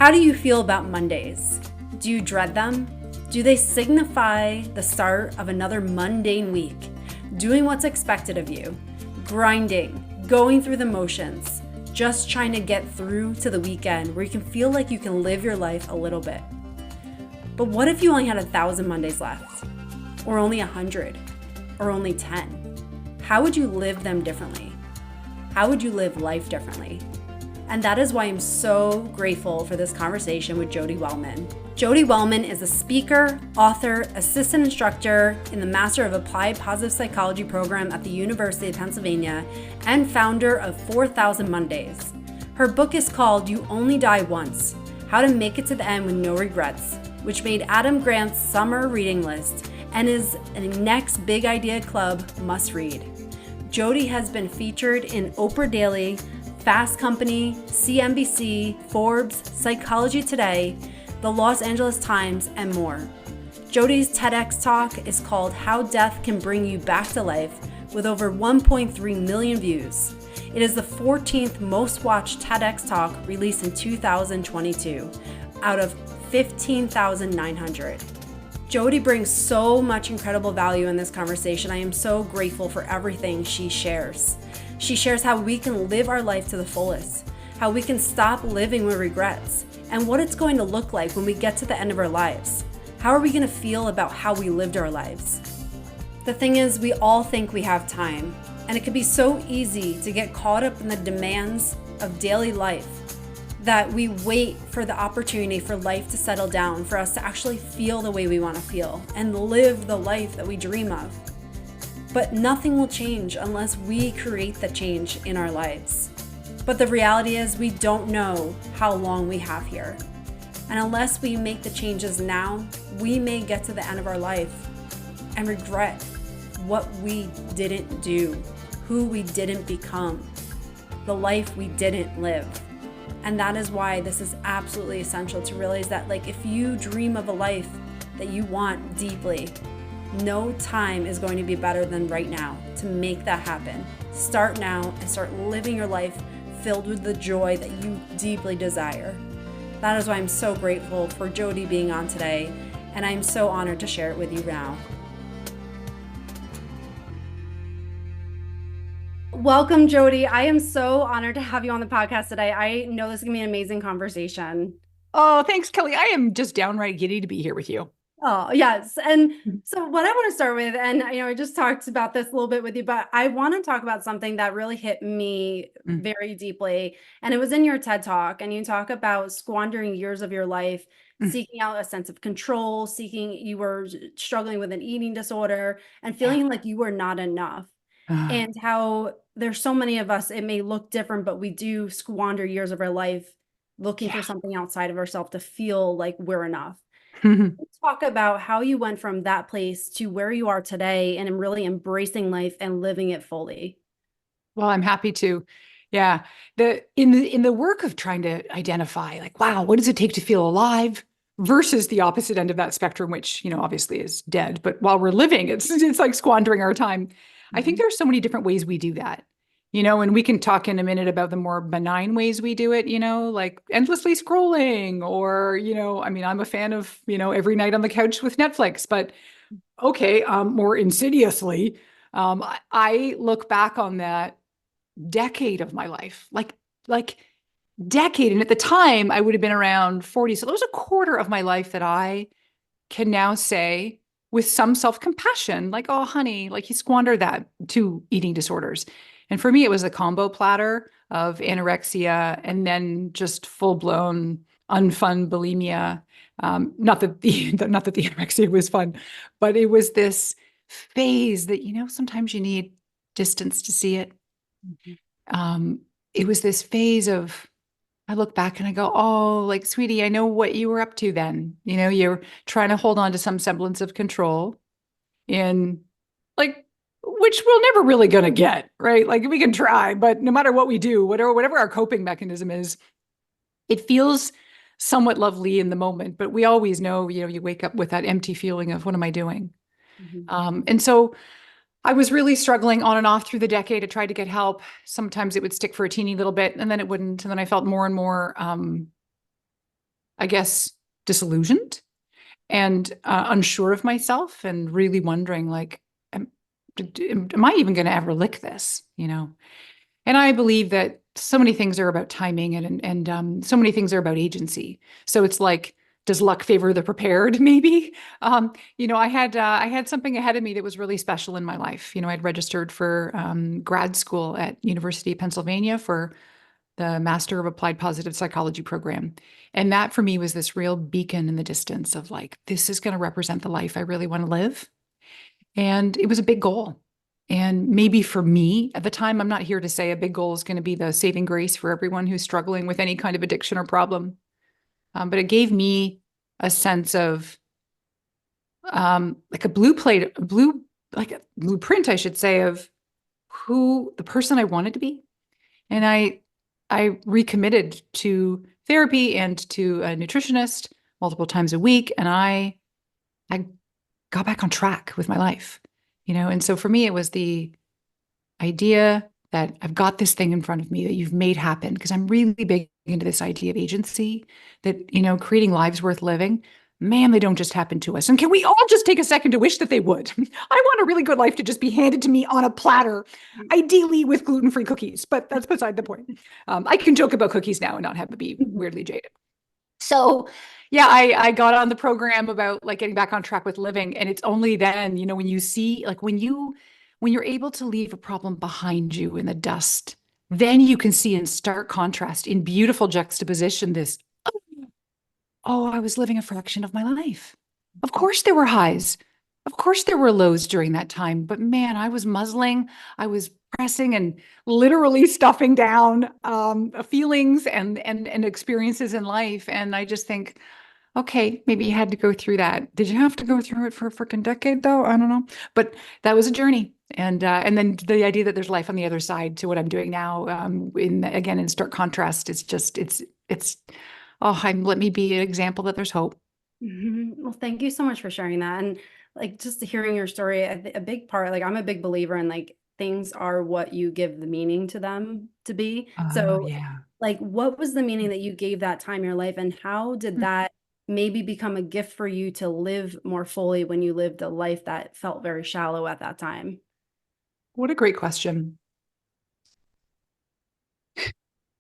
How do you feel about Mondays? Do you dread them? Do they signify the start of another mundane week? Doing what's expected of you, grinding, going through the motions, just trying to get through to the weekend where you can feel like you can live your life a little bit. But what if you only had 1,000 Mondays left? Or only 100? Or only 10? How would you live them differently? How would you live life differently? And that is why I'm so grateful for this conversation with Jodi Wellman. Jodi Wellman is a speaker, author, assistant instructor in the Master of Applied Positive Psychology program at the University of Pennsylvania and founder of 4,000 Mondays. Her book is called You Only Die Once: How to Make It to the End with No Regrets, which made Adam Grant's summer reading list and is a next Big Idea Club must read. Jodi has been featured in Oprah Daily, Fast Company, CNBC, Forbes, Psychology Today, the Los Angeles Times, and more. Jodi's TEDx talk is called How Death Can Bring You Back to Life, with over 1.3 million views. It is the 14th most watched TEDx talk released in 2022, out of 15,900. Jodi brings so much incredible value in this conversation. I am so grateful for everything she shares. She shares how we can live our life to the fullest, how we can stop living with regrets, and what it's going to look like when we get to the end of our lives. How are we going to feel about how we lived our lives? The thing is, we all think we have time, and it can be so easy to get caught up in the demands of daily life that we wait for the opportunity for life to settle down, for us to actually feel the way we want to feel and live the life that we dream of. But nothing will change unless we create the change in our lives. But the reality is we don't know how long we have here. And unless we make the changes now, we may get to the end of our life and regret what we didn't do, who we didn't become, the life we didn't live. And that is why this is absolutely essential to realize that, if you dream of a life that you want deeply, no time is going to be better than right now to make that happen. Start now and start living your life filled with the joy that you deeply desire. That is why I'm so grateful for Jodi being on today, and I'm so honored to share it with you now. Welcome, Jodi. I am so honored to have you on the podcast today. I know this is going to be an amazing conversation. Oh, thanks, Kelly. I am just downright giddy to be here with you. Oh, yes. And so what I want to start with, and I just talked about this a little bit with you, but I want to talk about something that really hit me very deeply. And it was in your TED Talk, and you talk about squandering years of your life, seeking out a sense of control, you were struggling with an eating disorder and feeling like you were not enough. And how there's so many of us, it may look different, but we do squander years of our life looking for something outside of ourselves to feel like we're enough. Talk about how you went from that place to where you are today and really embracing life and living it fully. Well, I'm happy to. Yeah. In the work of trying to identify, wow, what does it take to feel alive versus the opposite end of that spectrum, which, obviously is dead. But while we're living, it's like squandering our time. I think there are so many different ways we do that. And we can talk in a minute about the more benign ways we do it, like endlessly scrolling or, I'm a fan of, every night on the couch with Netflix, but okay, more insidiously, I look back on that decade of my life, like decade. And at the time I would have been around 40. So there was a quarter of my life that I can now say with some self-compassion, oh, honey, you squandered that to eating disorders. And for me, it was a combo platter of anorexia and then just full-blown unfun bulimia. Not that the anorexia was fun, but it was this phase that, sometimes you need distance to see it. It was this phase of, I look back and I go, oh, sweetie, I know what you were up to then. You're trying to hold on to some semblance of control in which we're never really going to get, right? We can try, but no matter what we do, whatever our coping mechanism is, it feels somewhat lovely in the moment, but we always know, you wake up with that empty feeling of what am I doing? And so I was really struggling on and off through the decade. I tried to get help. Sometimes it would stick for a teeny little bit and then it wouldn't. And then I felt more and more I guess, disillusioned and unsure of myself and really wondering, like, am I even going to ever lick this? And I believe that so many things are about timing and so many things are about agency. So it's like, does luck favor the prepared? Maybe. I had something ahead of me that was really special in my life. I'd registered for grad school at University of Pennsylvania for the Master of Applied Positive Psychology program. And that for me was this real beacon in the distance of like, this is going to represent the life I really want to live. And it was a big goal. And maybe for me at the time, I'm not here to say a big goal is going to be the saving grace for everyone who's struggling with any kind of addiction or problem. But it gave me a sense of like like a blueprint, I should say, of who the person I wanted to be. And I recommitted to therapy and to a nutritionist multiple times a week. And I got back on track with my life, And so for me, it was the idea that I've got this thing in front of me that you've made happen, because I'm really big into this idea of agency, that, creating lives worth living, man, they don't just happen to us. And can we all just take a second to wish that they would? I want a really good life to just be handed to me on a platter, ideally with gluten-free cookies, but that's beside the point. I can joke about cookies now and not have to be weirdly jaded. So yeah, I got on the program about like getting back on track with living. And it's only then, when you see, like when you're able to leave a problem behind you in the dust, then you can see in stark contrast, in beautiful juxtaposition, this, oh, I was living a fraction of my life. Of course there were highs. Of course there were lows during that time, but man, I was muzzling, I was pressing and literally stuffing down feelings and experiences in life. And I just think, okay, maybe you had to go through that. Did you have to go through it for a freaking decade though? I don't know. But that was a journey. And then the idea that there's life on the other side to what I'm doing now, in stark contrast, let me be an example that there's hope. Well, thank you so much for sharing that. And like just hearing your story, a big part, like I'm a big believer in like things are what you give the meaning to them to be. Oh, So yeah. like what was the meaning that you gave that time in your life, and how did that maybe become a gift for you to live more fully when you lived a life that felt very shallow at that time? What a great question.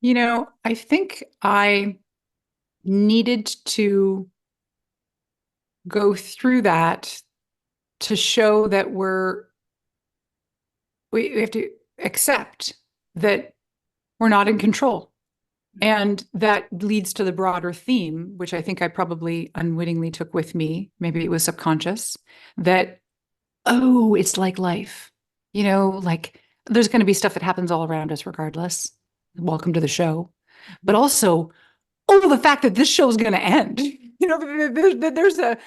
I think I needed to go through that to show that we have to accept that we're not in control. And that leads to the broader theme, which I think I probably unwittingly took with me. Maybe it was subconscious, that, oh, it's like life. Like there's going to be stuff that happens all around us regardless. Welcome to the show. But also, oh, the fact that this show is going to end. The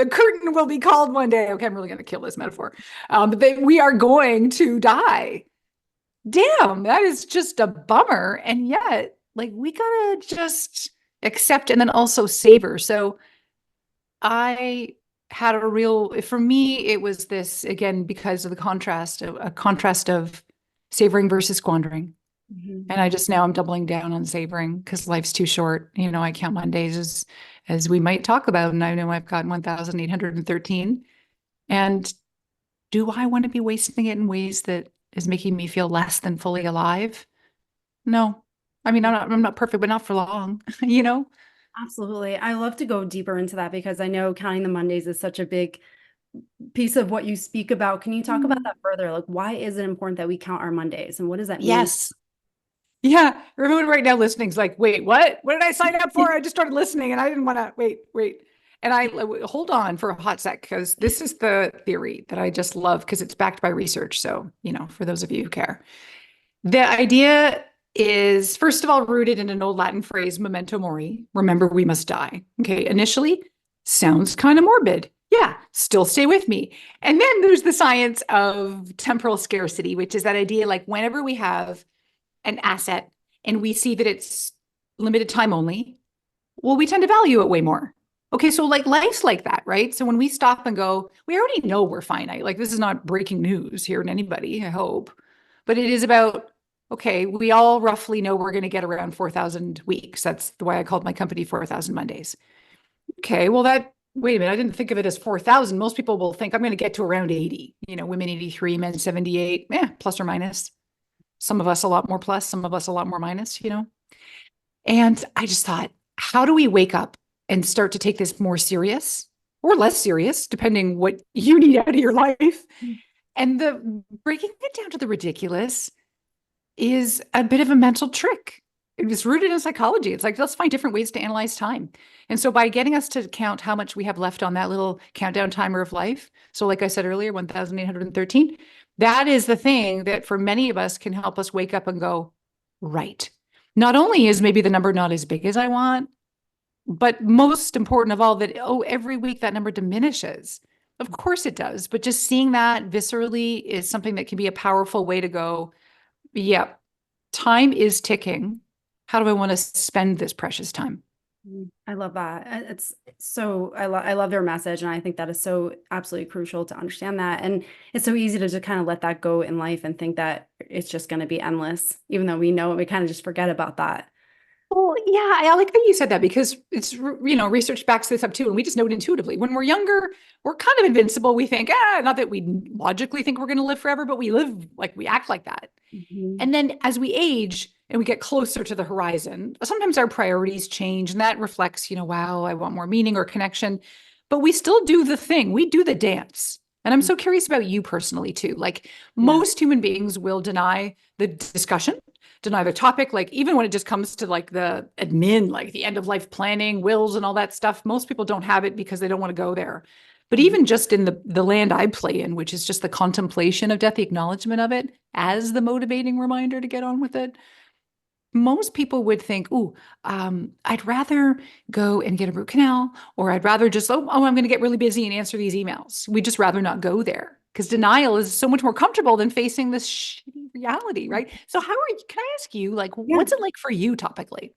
curtain will be called one day. Okay, I'm really going to kill this metaphor. But we are going to die. Damn, that is just a bummer. And yet, like, we gotta just accept and then also savor. So I had for me, it was this, again, because of the a contrast of savoring versus squandering. And now I'm doubling down on savoring because life's too short. I count Mondays as we might talk about, and I know I've got 1,813. And do I want to be wasting it in ways that is making me feel less than fully alive? No. I mean, I'm not perfect, but not for long, Absolutely. I love to go deeper into that because I know counting the Mondays is such a big piece of what you speak about. Can you talk about that further? Like, why is it important that we count our Mondays, and what does that mean? Yes. Yeah. Everyone right now listening is like, wait, what? What did I sign up for? I just started listening and I didn't want to wait. And I hold on for a hot sec, because this is the theory that I just love because it's backed by research. So, for those of you who care, the idea is, first of all, rooted in an old Latin phrase, memento mori, remember we must die. Okay. Initially sounds kind of morbid. Yeah. Still stay with me. And then there's the science of temporal scarcity, which is that idea, like whenever we have an asset and we see that it's limited time only, well, we tend to value it way more. Okay, so like life's like that, right? So when we stop and go, we already know we're finite. Like this is not breaking news here to anybody, I hope. But it is about, okay, we all roughly know we're going to get around 4,000 weeks. That's the way I called my company 4,000 Mondays. Okay, well wait a minute, I didn't think of it as 4,000. Most people will think I'm going to get to around 80, women 83, men 78, plus or minus. Some of us a lot more plus, some of us a lot more minus. And I just thought, how do we wake up and start to take this more serious or less serious, depending what you need out of your life? And the breaking it down to the ridiculous is a bit of a mental trick. It was rooted in psychology. It's like, let's find different ways to analyze time. And so by getting us to count how much we have left on that little countdown timer of life. So like I said earlier, 1,813, that is the thing that for many of us can help us wake up and go, right. Not only is maybe the number not as big as I want, but most important of all, that, every week that number diminishes. Of course it does. But just seeing that viscerally is something that can be a powerful way to go, yeah, time is ticking. How do I want to spend this precious time? I love that. It's so, I love your message. And I think that is so absolutely crucial to understand that. And it's so easy to just kind of let that go in life and think that it's just going to be endless, even though we know it, we kind of just forget about that. Well, yeah, I like that you said that because it's, research backs this up too. And we just know it intuitively. When we're younger, we're kind of invincible. We think, not that we logically think we're going to live forever, but we live like we act like that. Mhm. And then as we age and we get closer to the horizon, sometimes our priorities change and that reflects, wow, I want more meaning or connection, but we still do the thing. We do the dance. And I'm so curious about you personally too. Like Yeah. most human beings will deny the discussion, deny the topic. Like even when it just comes to like the admin, like the end of life planning, wills and all that stuff, most people don't have it because they don't want to go there. But Mhm. even just in the land I play in, which is just the contemplation of death, the acknowledgement of it as the motivating reminder to get on with it, most people would think, I'd rather go and get a root canal, or I'd rather just, I'm going to get really busy and answer these emails. We'd just rather not go there because denial is so much more comfortable than facing this shitty reality, right? So can I ask you, like, Yeah. what's it like for you topically?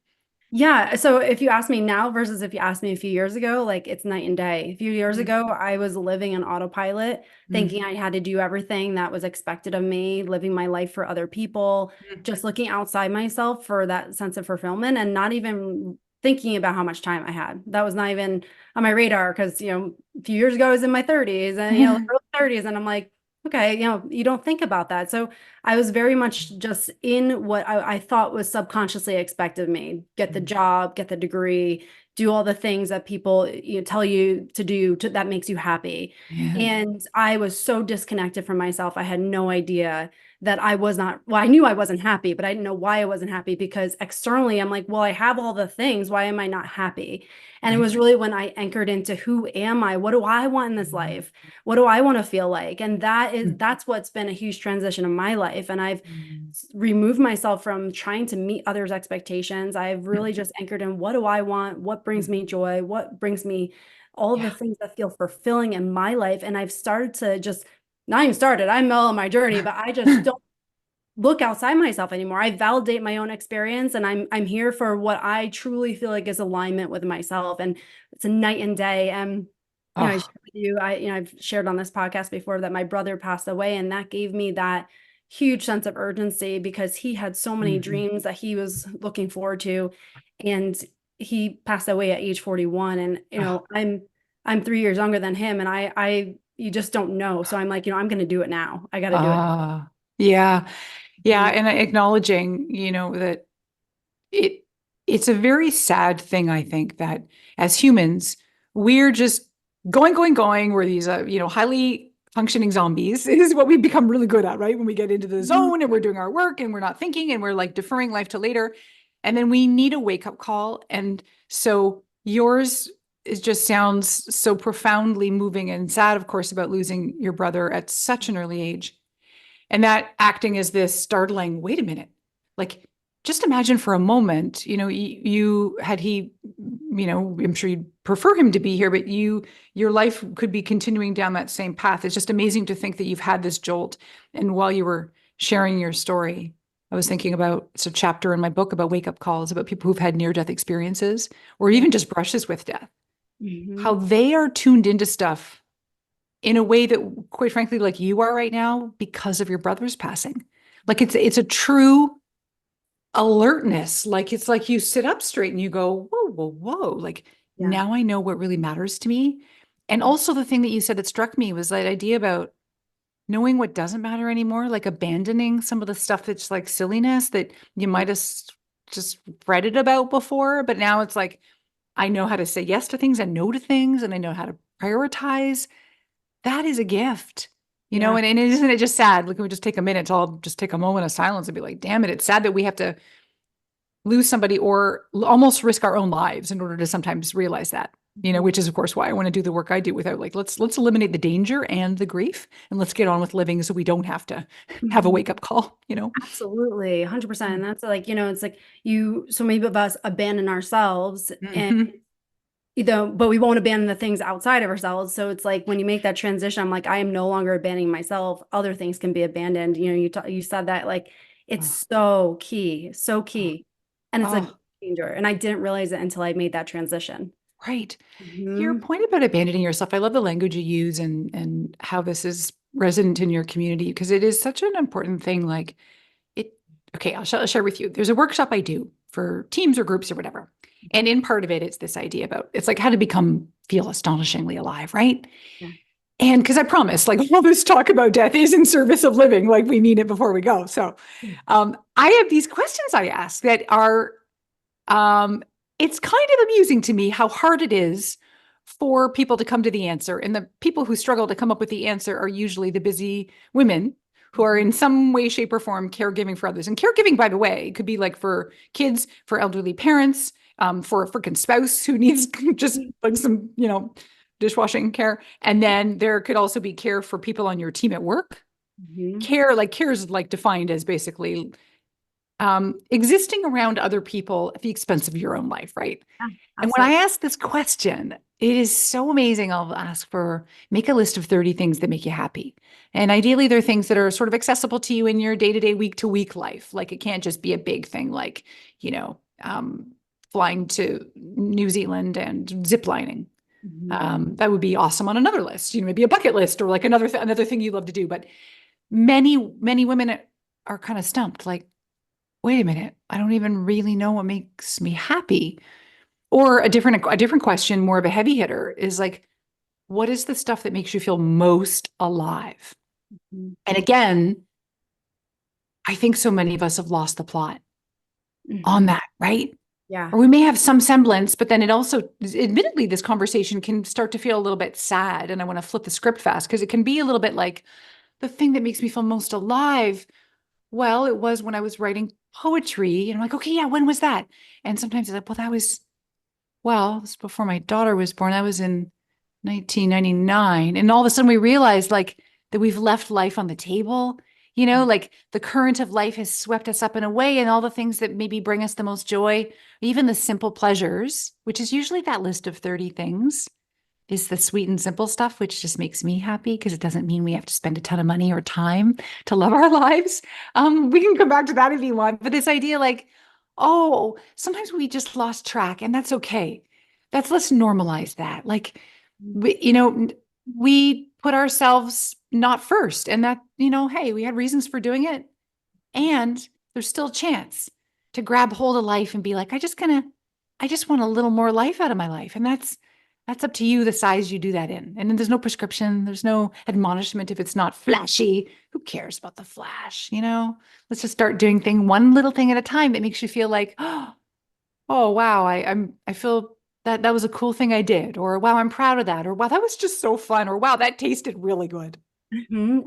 Yeah. So if you ask me now versus if you asked me a few years ago, like it's night and day. A few years Mm, ago, I was living on autopilot, mm, thinking I had to do everything that was expected of me, living my life for other people, mm. just looking outside myself for that sense of fulfillment and not even thinking about how much time I had. That was not even on my radar because, a few years ago I was in my 30s and, early 30s. And I'm like, okay, you don't think about that. So I was very much just in what I thought was subconsciously expected of me. Get the job, get the degree, do all the things that people tell you to do that makes you happy. Yeah. And I was so disconnected from myself. I had no idea that I was not, well, I knew I wasn't happy, but I didn't know why I wasn't happy because externally I'm like, well, I have all the things. Why am I not happy? And it Right. was really when I anchored into who am I? What do I want in this life? What do I want to feel like? And that's what's been a huge transition in my life. And I've removed myself from trying to meet others' expectations. I've really just anchored in what do I want? What brings me joy? What brings me all of the Yeah. things that feel fulfilling in my life? And I've started to just not even started, I'm well on my journey, but I just don't look outside myself anymore. I validate my own experience and I'm here for what I truly feel like is alignment with myself. And it's a night and day. And I Oh. shared with you, I've shared on this podcast before that my brother passed away, and that gave me that huge sense of urgency because he had so many Mhm. dreams that he was looking forward to. And he passed away at age 41. And, Oh. I'm 3 years younger than him. And you just don't know. So I'm like, I'm going to do it now. I got to do it. Yeah. Yeah. Mhm. And acknowledging, that it it's a very sad thing, I think, that as humans, we're just going. We're these, highly functioning zombies is what we become really good at, right? When we get into the Mhm. zone and we're doing our work and we're not thinking and we're like deferring life to later. And then we need a wake up call. And so yours is just sounds so profoundly moving and sad, of course, about losing your brother at such an early age. And that acting as this startling, wait a minute, like just imagine for a moment, you had he, I'm sure you'd prefer him to be here, but your life could be continuing down that same path. It's just amazing to think that you've had this jolt. And while you were sharing your story, I was thinking about it's a chapter in my book about wake up calls, about people who've had near death experiences or Yeah. even just brushes with death, how Mhm. they are tuned into stuff in a way that, quite frankly, like you are right now because of your brother's passing. Like it's a true alertness. Like it's like you sit up straight and you go, whoa, whoa, whoa. Like Yeah. now I know what really matters to me. And also the thing that you said that struck me was that idea about knowing what doesn't matter anymore, like abandoning some of the stuff that's like silliness that you might have just fretted about before. But now it's like, I know how to say yes to things and no to things, and I know how to prioritize. That is a gift, Yeah. and isn't it just sad? Like, can we just take a minute to all just take a moment of silence and be like, damn it, it's sad that we have to lose somebody or almost risk our own lives in order to sometimes realize that, Mhm. which is of course why I want to do the work I do without like, let's eliminate the danger and the grief and let's get on with living so we don't have to have a Mhm. wake up call. Absolutely, 100%. And that's like, it's like so maybe of us abandon ourselves and Mm-hmm. but we won't abandon the things outside of ourselves. So it's like when you make that transition, I'm like, I am no longer abandoning myself. Other things can be abandoned. You said that like it's Oh, so key, so oh, key. And it's a game oh, changer. And I didn't realize it until I made that transition. right. Your Hmm. point about abandoning yourself, I love the language you use and how this is resonant in your community because it is such an important thing. Like it, okay, I'll share with you. There's a workshop I do for teams or groups or whatever. And in part of it, it's this idea about it's like how to feel astonishingly alive, right? Yeah. And because I promise, like all this talk about death is in service of living, like we mean it before we go. So I have these questions I ask that are um, it's kind of amusing to me how hard it is for people to come to the answer. And the people who struggle to come up with the answer are usually the busy women who are Mhm. in some way, shape, or form caregiving for others. And caregiving, by the way, could be like for kids, for elderly parents, for a freaking spouse who needs just like some, dishwashing care. And then there could also be care for people on your team at work. Mhm. Care is like defined as basically existing around other people at the expense of your own life, right? Yeah, And when I absolutely. ask this question, it is so amazing. I'll ask for make a list of 30 things that make you happy. And ideally, they're things that are sort of accessible to you in your day to day, week to week life. Like it can't just be a big thing like, you know, um, flying to New Zealand and ziplining. Mhm. That would be awesome on another list, maybe a bucket list or like another thing you love to do. But many women are kind of stumped. Like, wait a minute, I don't even really know what makes me happy. Or a different question, more of a heavy hitter, is like, what is the stuff that makes you feel most alive? Mhm. And again, I think so many of us have lost the plot on Mhm. that, right? Yeah. Or we may have some semblance, but then it also, admittedly, this conversation can start to feel a little bit sad. And I want to flip the script fast because it can be a little bit like the thing that makes me feel most alive. Well, it was when I was writing poetry. And I'm like, okay, yeah, when was that? And sometimes it's like, well, it was before my daughter was born. That was in 1999. And all of a sudden we realized like that we've left life on the table, like the current of life has swept us up in a way and all the things that maybe bring us the most joy, even the simple pleasures, which is usually that list of 30 things is the sweet and simple stuff, which just makes me happy because it doesn't mean we have to spend a ton of money or time to love our lives. We can come back to that if you want, but this idea like, oh, sometimes we just lost track and that's okay. Let's normalize that. Like, we put ourselves not first and that, hey, we had reasons for doing it and there's still a chance to grab hold of life and be like, I just want a little more life out of my life. And that's up to you, the size you do that in. And then there's no prescription, there's no admonishment if it's not flashy. Who cares about the flash? Let's just start doing one little thing at a time that makes you feel like, oh wow, I feel that was a cool thing I did, or wow, I'm proud of that, or wow, that was just so fun, or wow, that tasted really good.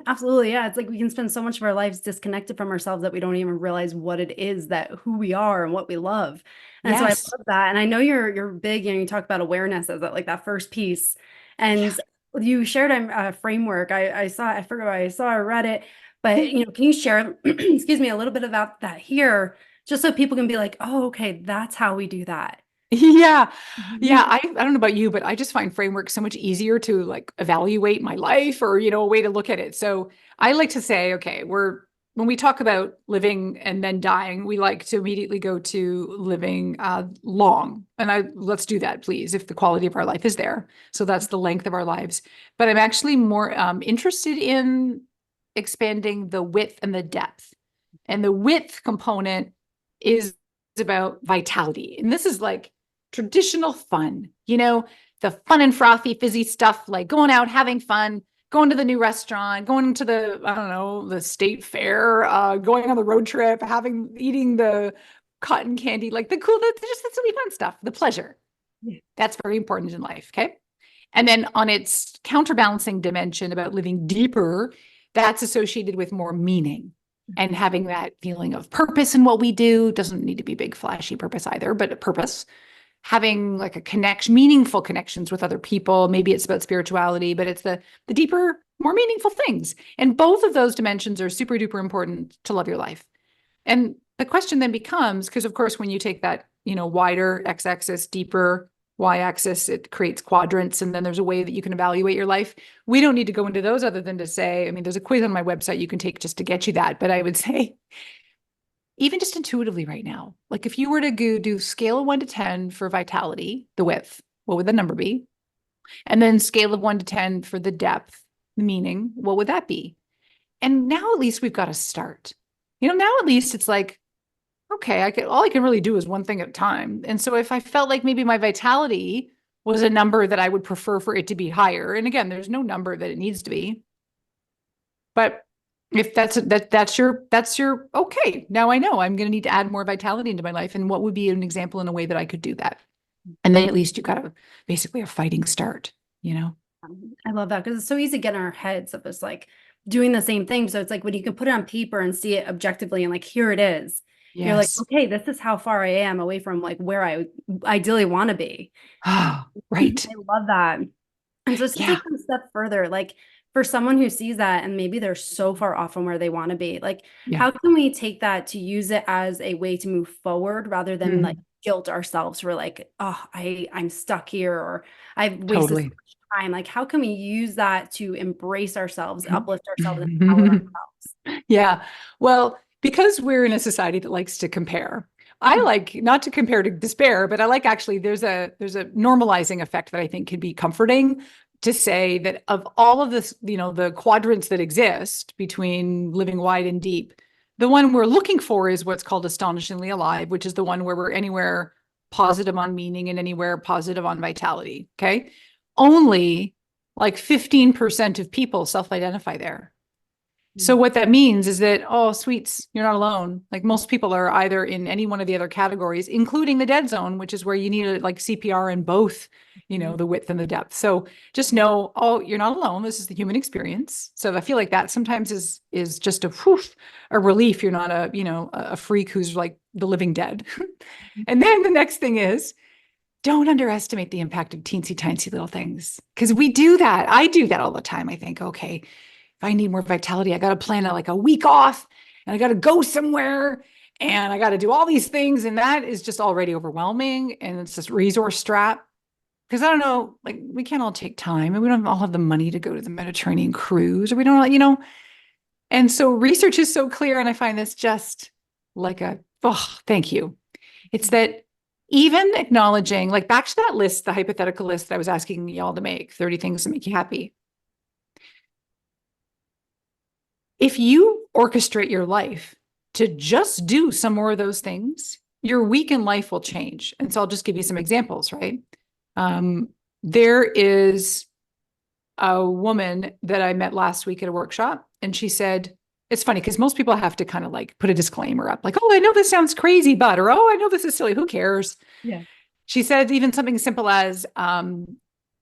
Absolutely. Yeah. It's like we can spend so much of our lives disconnected from ourselves that we don't even realize what it is that who we are and what we love. And so I Yes. love that. And I know you're big, you talk about awareness as that first piece. And you shared a framework. I saw, I forgot, I saw, I read it, Yeah. but can you share, excuse me, a little bit about that here, just so people can be like, oh, okay, that's how we do that. Yeah. Yeah. Mhm. I don't know about you, but I just find framework so much easier to like evaluate my life or, a way to look at it. So I like to say, okay, when we talk about living and then dying, we like to immediately go to living long. And let's do that, please, if the quality of our life is there. So that's the length of our lives. But I'm actually more interested in expanding the width and the depth. And the width component is about vitality. And this is like, traditional fun, the fun and frothy, fizzy stuff, like going out, having fun, going to the new restaurant, going to the, I don't know, the state fair, going on the road trip, eating the cotton candy, like the silly fun stuff, the pleasure. Yeah. That's very important in life. Okay. And then on its counterbalancing dimension about living deeper, that's associated with more meaning and having that feeling of purpose in what we do. Doesn't need to be big, flashy purpose either, but a purpose. Having like a connection, meaningful connections with other people. Maybe it's about spirituality, but it's the deeper, more meaningful things. And both of those dimensions are super duper important to love your life. And the question then becomes, because of course, when you take that, wider x-axis, deeper y-axis, it creates quadrants, and then there's a way that you can evaluate your life. We don't need to go into those other than to say, I mean, there's a quiz on my website you can take just to get you that. But I would say, even just intuitively right now, like if you were to do scale of 1 to 10 for vitality, the width, what would the number be? And then scale of 1 to 10 for the depth, the meaning, what would that be? And now at least we've got to start. Now at least it's like, okay, all I can really do is one thing at a time. And so if I felt like maybe my vitality was a number that I would prefer for it to be higher, and again, there's no number that it needs to be, but if that's your okay, now I know I'm going to need to add more vitality into my life, and what would be an example in a way that I could do that? And then at least you got basically a fighting start. I love that, because it's so easy to get in our heads of just like doing the same thing. So it's like when you can put it on paper and see it objectively and like, here it is. Yes. You're like, okay, this is how far I am away from like where I ideally want to be. Right. I love that. And so to take one step further, like for someone who sees that and maybe they're so far off from where they want to be, like how can we take that to use it as a way to move forward rather than like guilt ourselves for like, oh, I'm stuck here, or I've wasted so much time. Like, how can we use that to embrace ourselves, uplift ourselves, and empower ourselves? Yeah. Well, because we're in a society that likes to compare, I like not to compare to despair, but I like actually there's a normalizing effect that I think can be comforting, to say that of all of this, the quadrants that exist between living wide and deep, the one we're looking for is what's called astonishingly alive, which is the one where we're anywhere positive on meaning and anywhere positive on vitality. Okay. Only like 15% of people self-identify there. So what that means is that, oh, sweets, you're not alone. Like most people are either in any one of the other categories, including the dead zone, which is where you need like CPR in both, the width and the depth. So just know, oh, you're not alone. This is the human experience. So I feel like that sometimes is just a relief. You're not a freak who's like the living dead. And then the next thing is, don't underestimate the impact of teensy tiny little things. Because we do that. I do that all the time. I think, okay, if I need more vitality, I got to plan like a week off, and I got to go somewhere, and I got to do all these things. And that is just already overwhelming. And it's this resource strap. Because I don't know, like we can't all take time, and we don't all have the money to go to the Mediterranean cruise, or we don't, And so research is so clear. And I find this just like thank you. It's that even acknowledging, like back to that list, the hypothetical list that I was asking y'all to make, 30 things to make you happy. If you orchestrate your life to just do some more of those things, your week in life will change. And so I'll just give you some examples, right? There is a woman that I met last week at a workshop, and she said, it's funny because most people have to kind of like put a disclaimer up, like, oh, I know this sounds crazy, but, or, oh, I know this is silly. Who cares? Yeah. She said even something simple as,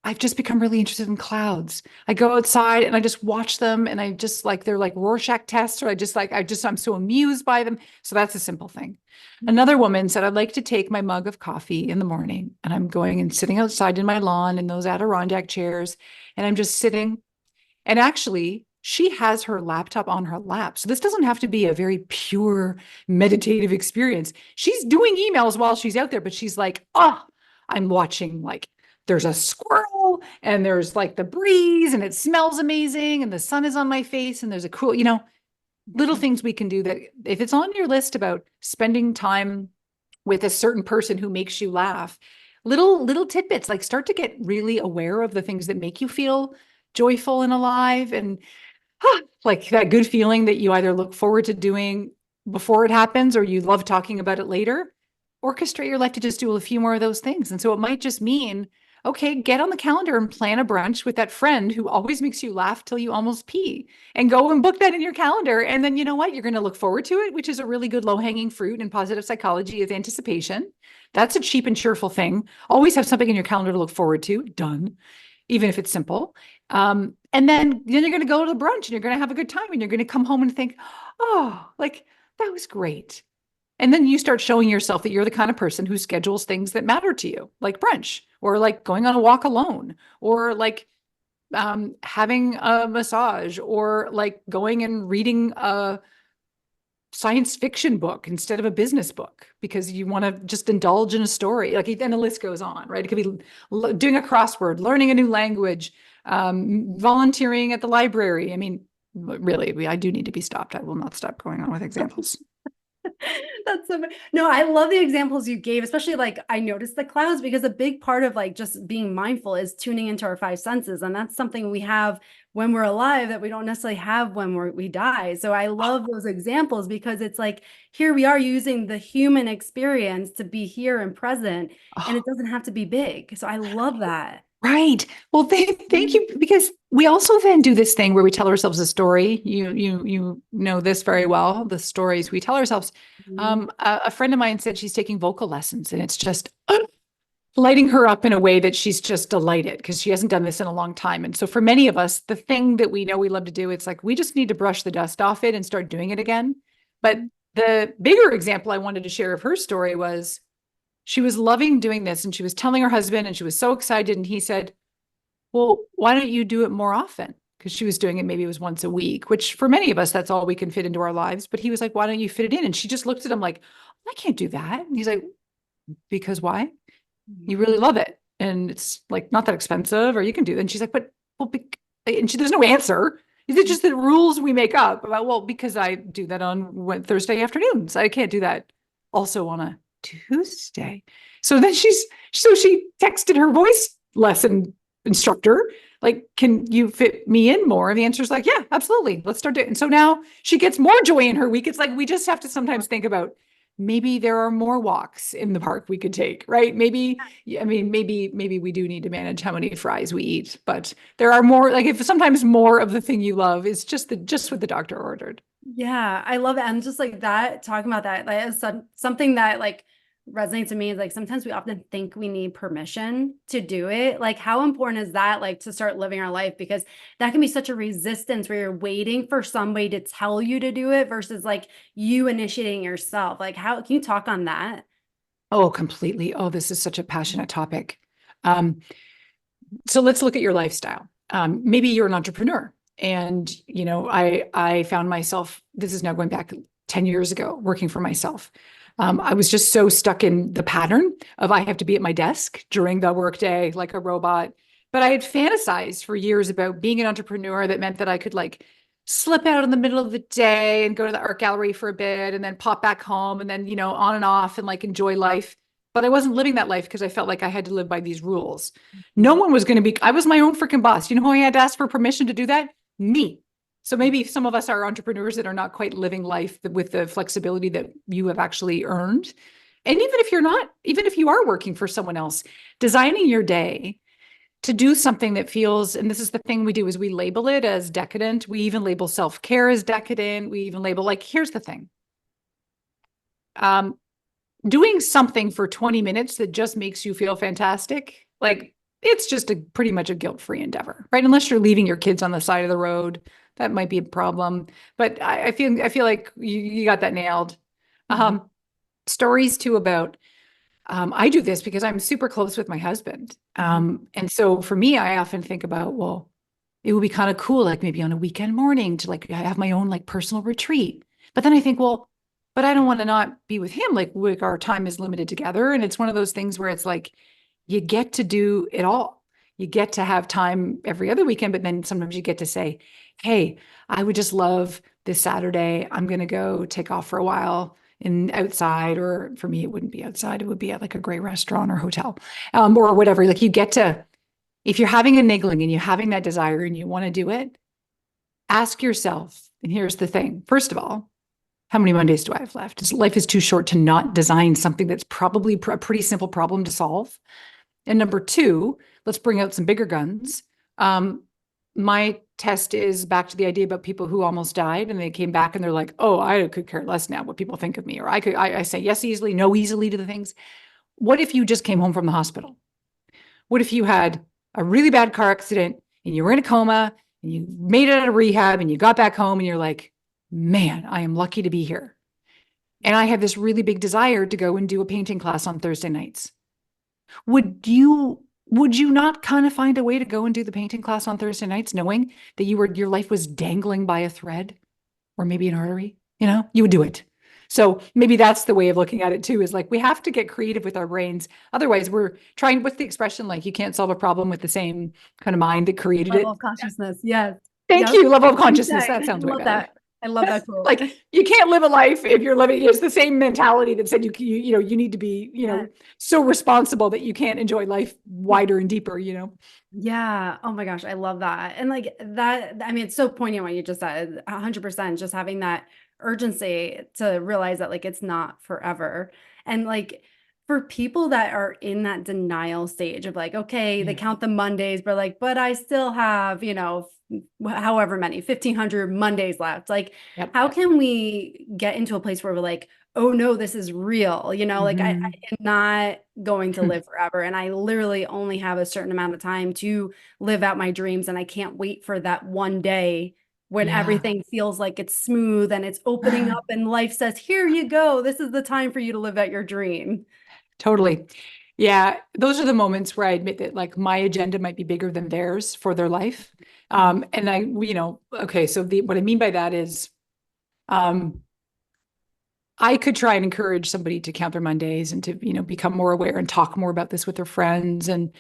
I've just become really interested in clouds. I go outside and I just watch them, and I just like, they're like Rorschach tests, or I'm so amused by them. So that's a simple thing. Mm-hmm. Another woman said, I'd like to take my mug of coffee in the morning, and I'm going and sitting outside in my lawn in those Adirondack chairs, and I'm just sitting. And actually, she has her laptop on her lap. So this doesn't have to be a very pure meditative experience. She's doing emails while she's out there, but she's like, oh, I'm watching, like, there's a squirrel, and there's like the breeze, and it smells amazing, and the sun is on my face, and there's a cool, little things we can do that if it's on your list about spending time with a certain person who makes you laugh, little tidbits, like start to get really aware of the things that make you feel joyful and alive, and like that good feeling that you either look forward to doing before it happens or you love talking about it later. orchestrate your life to just do a few more of those things. And so it might just mean, okay, get on the calendar and plan a brunch with that friend who always makes you laugh till you almost pee, and go and book that in your calendar. And then you know what? You're going to look forward to it, which is a really good low-hanging fruit in positive psychology is anticipation. That's a cheap and cheerful thing. Always have something in your calendar to look forward to. Done. Even if it's simple. And then you're going to go to the brunch and you're going to have a good time and you're going to come home and think, oh, like that was great. And then you start showing yourself that you're the kind of person who schedules things that matter to you, like brunch or like going on a walk alone or like having a massage or like going and reading a science fiction book instead of a business book because you want to just indulge in a story. Like, and the list goes on, right? It could be doing a crossword, learning a new language, volunteering at the library. I mean, really, I do need to be stopped. I will not stop going on with examples. That's so no, I love the examples you gave, especially like I noticed the clouds because a big part of like just being mindful is tuning into our five senses. And that's something we have when we're alive that we don't necessarily have when we die. So I love those examples because it's like, here we are using the human experience to be here and present, and it doesn't have to be big. So I love that. Right. Well, thank you, because we also then do this thing where we tell ourselves a story. You know this very well, the stories we tell ourselves. A friend of mine said she's taking vocal lessons, and it's just lighting her up in a way that she's just delighted because she hasn't done this in a long time. And so for many of us, the thing that we know we love to do, it's like we just need to brush the dust off it and start doing it again. But the bigger example I wanted to share of her story was she was loving doing this and she was telling her husband and she was so excited. And he said, well, why don't you do it more often? Because she was doing it, maybe it was once a week, which for many of us, that's all we can fit into our lives. But he was like, why don't you fit it in? And she just looked at him like, I can't do that. And he's like, because why? You really love it. And it's like not that expensive, or you can do it. And she's like, but well, and there's no answer. Is it just the rules we make up about, well, because I do that on Thursday afternoons. I can't do that also on a Tuesday. So then she texted her voice lesson instructor, like, can you fit me in more? And the answer is like, yeah, absolutely. Let's start doing it. And so now she gets more joy in her week. It's like, we just have to sometimes think about maybe there are more walks in the park we could take, right? Maybe, I mean, maybe we do need to manage how many fries we eat, but there are more, like if sometimes more of the thing you love is just what the doctor ordered. Yeah, I love it. And just like that, talking about that, like something that like resonates with me is like sometimes we often think we need permission to do it. Like, how important is that, like, to start living our life? Because that can be such a resistance where you're waiting for somebody to tell you to do it versus like you initiating yourself. Like, how can you talk on that? Oh, completely. Oh, this is such a passionate topic. So let's look at your lifestyle. Maybe you're an entrepreneur. And, you know, I found myself, this is now going back 10 years ago, working for myself. I was just so stuck in the pattern of I have to be at my desk during the workday like a robot. But I had fantasized for years about being an entrepreneur that meant that I could like slip out in the middle of the day and go to the art gallery for a bit and then pop back home and then, you know, on and off and like enjoy life. But I wasn't living that life because I felt like I had to live by these rules. No one was going to be, I was my own freaking boss. You know who I had to ask for permission to do that? Me. So maybe some of us are entrepreneurs that are not quite living life with the flexibility that you have actually earned. And even if you're not, even if you are working for someone else, designing your day to do something that feels, and this is the thing we do, is we label it as decadent. We even label self-care as decadent. We even label, like, here's the thing. Doing something for 20 minutes that just makes you feel fantastic, like, it's just pretty much a guilt-free endeavor, right? Unless you're leaving your kids on the side of the road, that might be a problem. But I feel like you got that nailed. Stories too about, I do this because I'm super close with my husband. And so for me, I often think about, well, it would be kind of cool, like maybe on a weekend morning to like have my own like personal retreat. But then I think, well, but I don't want to not be with him. Like our time is limited together. And it's one of those things where it's like, you get to do it all. You get to have time every other weekend, but then sometimes you get to say, hey, I would just love this Saturday. I'm going to go take off for a while outside, or for me, it wouldn't be outside. It would be at like a great restaurant or hotel, or whatever. Like you get to, if you're having a niggling and you're having that desire and you want to do it, ask yourself, and here's the thing. First of all, how many Mondays do I have left? Life is too short to not design something that's probably a pretty simple problem to solve. And number two, let's bring out some bigger guns. My test is back to the idea about people who almost died and they came back and they're like, oh, I could care less now what people think of me. Or I say yes easily, no easily to the things. What if you just came home from the hospital? What if you had a really bad car accident and you were in a coma and you made it out of rehab and you got back home and you're like, man, I am lucky to be here. And I have this really big desire to go and do a painting class on Thursday nights. Would you not kind of find a way to go and do the painting class on Thursday nights, knowing that your life was dangling by a thread or maybe an artery? You would do it. So maybe that's the way of looking at it too, is like, we have to get creative with our brains. Otherwise we're trying, what's the expression? Like, you can't solve a problem with the same kind of mind that created Level it. of consciousness. Yes. Thank Yep. you. Level of consciousness. That I sounds way love better. that. I love that quote. Like, you can't live a life if you're living, it's the same mentality that said you need to be, so responsible that you can't enjoy life wider and deeper, Yeah. Oh my gosh. I love that. And like that, I mean, it's so poignant what you just said, 100%, just having that urgency to realize that like it's not forever. And like for people that are in that denial stage of like, okay, they Yeah. count the Mondays, but like, but I still have, however many, 1,500 Mondays left. Like, Yep. how can we get into a place where we're like, oh no, this is real, like I am not going to live forever. And I literally only have a certain amount of time to live out my dreams. And I can't wait for that one day when Yeah. everything feels like it's smooth and it's opening up and life says, here you go. This is the time for you to live out your dream. Totally. Yeah. Those are the moments where I admit that like my agenda might be bigger than theirs for their life. And okay. So what I mean by that is, I could try and encourage somebody to count their Mondays and to, become more aware and talk more about this with their friends and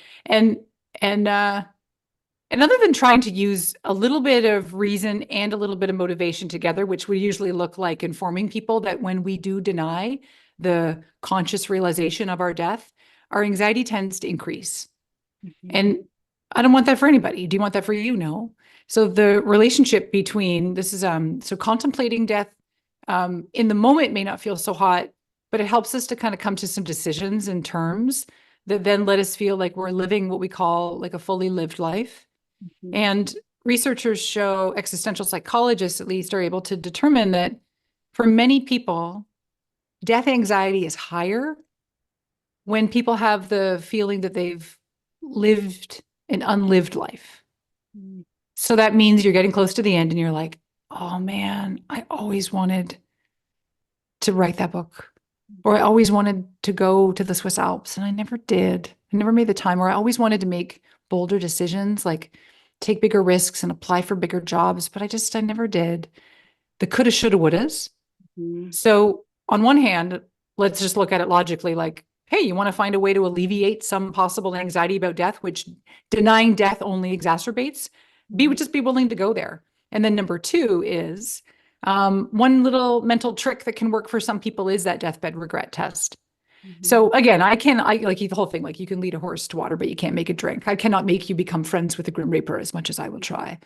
other than trying to use a little bit of reason and a little bit of motivation together, which would usually look like informing people that when we do deny the conscious realization of our death, our anxiety tends to increase. And I don't want that for anybody. Do you want that for you? No. So the relationship between this is so contemplating death in the moment may not feel so hot, but it helps us to kind of come to some decisions and terms that then let us feel like we're living what we call like a fully lived life. And researchers show, existential psychologists at least, are able to determine that for many people, death anxiety is higher when people have the feeling that they've lived an unlived life. So that means you're getting close to the end and you're like, oh man, I always wanted to write that book, or I always wanted to go to the Swiss Alps and I never did. I never made the time, or I always wanted to make bolder decisions, like take bigger risks and apply for bigger jobs, but I never did. The coulda, shoulda, wouldas. So on one hand, let's just look at it logically, like, hey, you want to find a way to alleviate some possible anxiety about death, which denying death only exacerbates. Just be willing to go there. And then number two is one little mental trick that can work for some people is that deathbed regret test. So again, I like the whole thing, like you can lead a horse to water, but you can't make it drink. I cannot make you become friends with the Grim Reaper as much as I will try.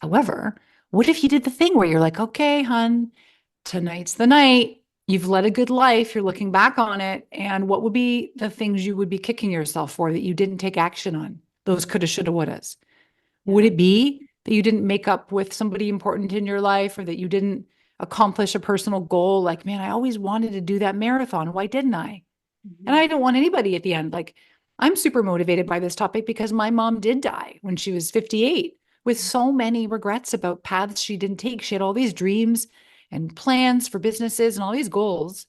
However, what if you did the thing where you're like, okay, hun, tonight's the night. You've led a good life. You're looking back on it. And what would be the things you would be kicking yourself for that you didn't take action on? Those coulda, shoulda, wouldas. Would it be that you didn't make up with somebody important in your life, or that you didn't accomplish a personal goal? Like, man, I always wanted to do that marathon. Why didn't I? And I don't want anybody at the end. Like, I'm super motivated by this topic because my mom did die when she was 58 with so many regrets about paths she didn't take. She had all these dreams and plans for businesses and all these goals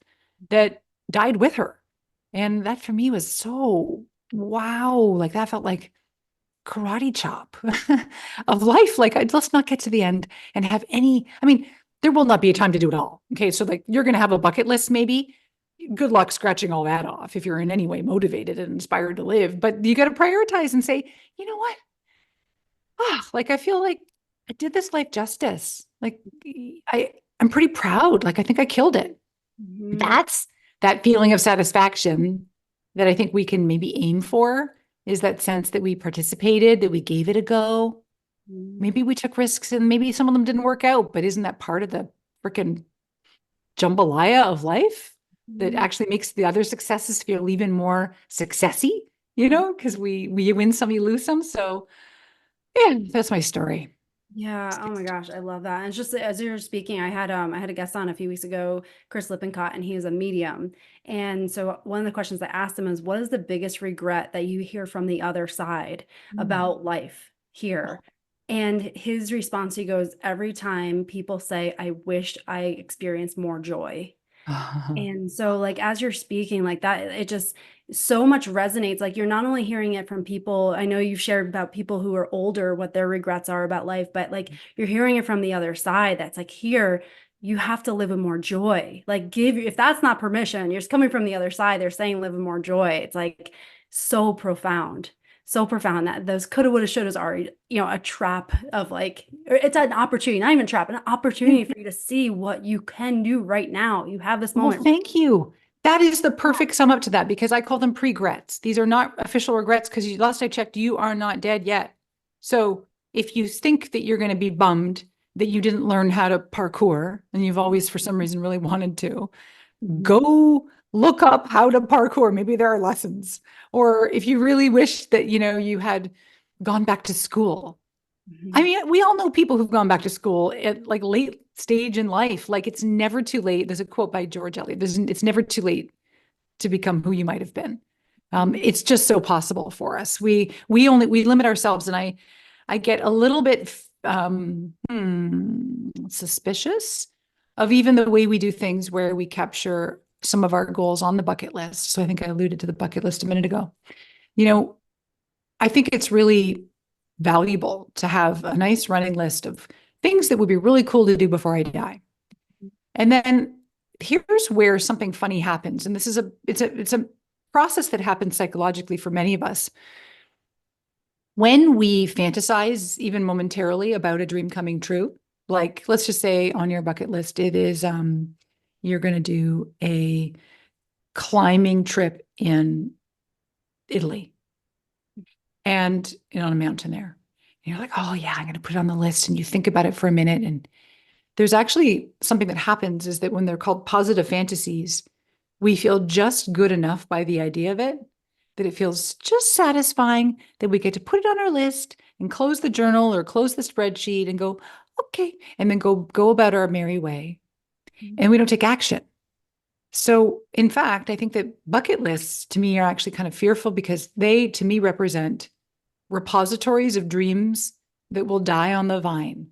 that died with her. And that for me was so, wow, like that felt like karate chop of life. Like, let's not get to the end and have there will not be a time to do it all. Okay. So like, you're going to have a bucket list, maybe. Good luck scratching all that off if you're in any way motivated and inspired to live, but you got to prioritize and say, you know what? Like, I feel like I did this life justice. Like I'm pretty proud. Like, I think I killed it. That's that feeling of satisfaction that I think we can maybe aim for, is that sense that we participated, that we gave it a go. Maybe we took risks and maybe some of them didn't work out, but isn't that part of the freaking jambalaya of life that Mhm. actually makes the other successes feel even more successy, because we win some, you lose some. So yeah, that's my story. Yeah, oh my gosh, I love that. And it's just as you were speaking, I had a guest on a few weeks ago, Chris Lippincott, and he is a medium. And so one of the questions I asked him is, what is the biggest regret that you hear from the other side about life here? And his response, he goes, every time people say, I wished I experienced more joy. And so, like, as you're speaking like that, it just so much resonates. Like, you're not only hearing it from people, I know you've shared about people who are older, what their regrets are about life, but like, you're hearing it from the other side. That's like, here, you have to live with more joy. Like, if that's not permission, you're just coming from the other side, they're saying live with more joy. It's like so profound. So profound that those coulda, woulda, shouldas are, a trap of like, or it's an opportunity, not even a trap, an opportunity for you to see what you can do right now. You have this Well, moment. thank you. That is the perfect sum up to that because I call them pre-grets. These are not official regrets because last I checked, you are not dead yet. So if you think that you're going to be bummed that you didn't learn how to parkour and you've always, for some reason, really wanted to, Mhm. go look up how to parkour. Maybe there are lessons. Or if you really wish that, you had gone back to school. I Mhm. mean, we all know people who've gone back to school at like late stage in life. Like it's never too late. There's a quote by George Eliot. It's never too late to become who you might have been. It's just so possible for us. We limit ourselves, and I get a little bit suspicious of even the way we do things where we capture some of our goals on the bucket list. So I think I alluded to the bucket list a minute ago. You know, I think it's really valuable to have a nice running list of things that would be really cool to do before I die. And then here's where something funny happens. And this is it's a process that happens psychologically for many of us. When we fantasize even momentarily about a dream coming true, like let's just say on your bucket list, it is you're going to do a climbing trip in Italy and on a mountain there. And you're like, oh yeah, I'm going to put it on the list. And you think about it for a minute. And there's actually something that happens is that when they're called positive fantasies, we feel just good enough by the idea of it that it feels just satisfying that we get to put it on our list and close the journal or close the spreadsheet and go, okay, and then go about our merry way. And we don't take action. So, in fact, I think that bucket lists to me are actually kind of fearful because they, to me, represent repositories of dreams that will die on the vine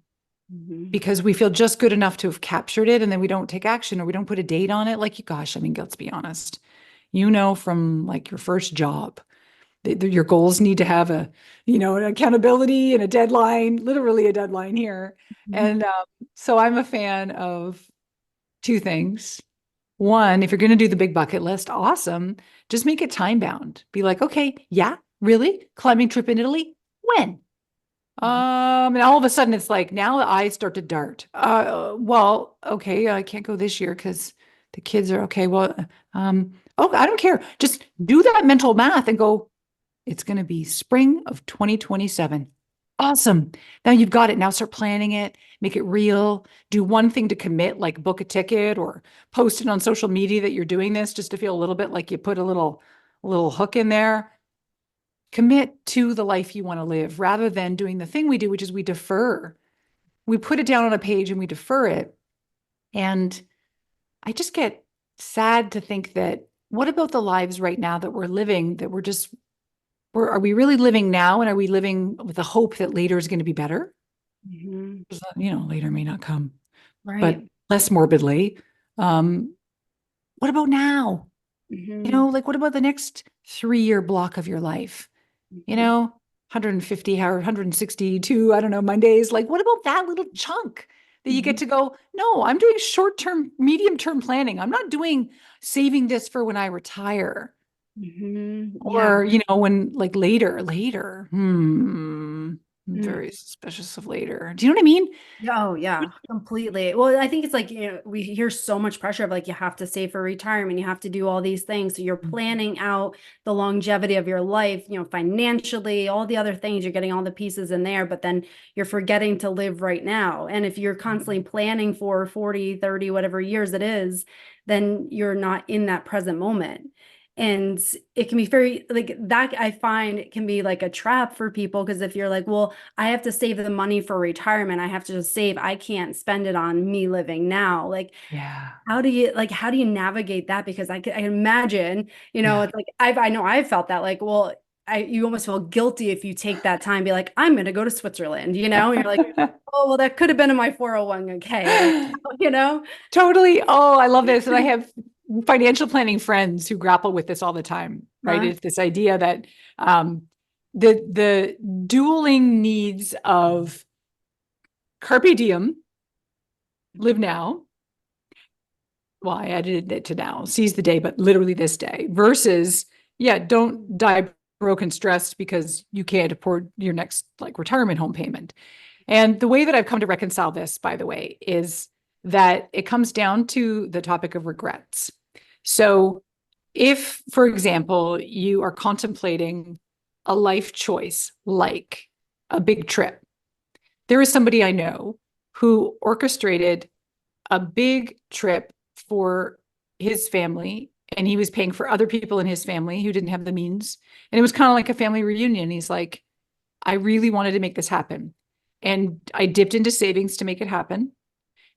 Mhm. because we feel just good enough to have captured it and then we don't take action or we don't put a date on it. Like, gosh, I mean, let's be honest. From like your first job, your goals need to have an accountability and a deadline, literally a deadline here. Mhm. And so I'm a fan of two things. One, if you're going to do the big bucket list, awesome. Just make it time bound. Be like, okay, yeah, really? Climbing trip in Italy? When? And all of a sudden it's like now the eyes start to dart. Well, okay, I can't go this year because the kids are okay. Well, oh, I don't care. Just do that mental math and go, it's going to be spring of 2027. Awesome. Now you've got it. Now start planning it, make it real. Do one thing to commit, like book a ticket or post it on social media that you're doing this just to feel a little bit like you put a little hook in there. Commit to the life you want to live rather than doing the thing we do, which is we defer. We put it down on a page and we defer it. And I just get sad to think that what about the lives right now that we're living that are we really living now? And are we living with the hope that later is going to be better? Mhm. Later may not come, but Right. less morbidly. Um, what about now? Mhm. Like what about the next 3-year block of your life? Mhm. 150 or 162, I don't know, Mondays. Like, what about that little chunk that you get Mhm. to go, no, I'm doing short-term, medium-term planning. I'm not doing saving this for when I retire Mhm. Yeah. or, when like later. I'm very suspicious of later. Do you know what I mean? Oh yeah, completely. Well, I think it's like, we hear so much pressure of like, you have to save for retirement, you have to do all these things. So you're planning out the longevity of your life, financially, all the other things, you're getting all the pieces in there, but then you're forgetting to live right now. And if you're constantly planning for 40, 30, whatever years it is, then you're not in that present moment. And it can be very like that. I find it can be like a trap for people, because if you're like, well, I have to save the money for retirement, I have to just save, I can't spend it on me living now. Like, Yeah. how do you navigate that? Because I imagine, Yeah. it's like, I know I've felt that, like, well, you almost feel guilty if you take that time, be like, I'm going to go to Switzerland, and you're like, oh, well, that could have been in my 401k right now, Totally. Oh, I love this. And I have financial planning friends who grapple with this all the time, right? Huh? It's this idea that the dueling needs of carpe diem, live now. Well, I added it to now, seize the day, but literally this day, versus, yeah, don't die broke and stressed because you can't afford your next like retirement home payment. And the way that I've come to reconcile this, by the way, is that it comes down to the topic of regrets. So if, for example, you are contemplating a life choice like a big trip, there is somebody I know who orchestrated a big trip for his family, and he was paying for other people in his family who didn't have the means. And it was kind of like a family reunion. He's like, I really wanted to make this happen. And I dipped into savings to make it happen.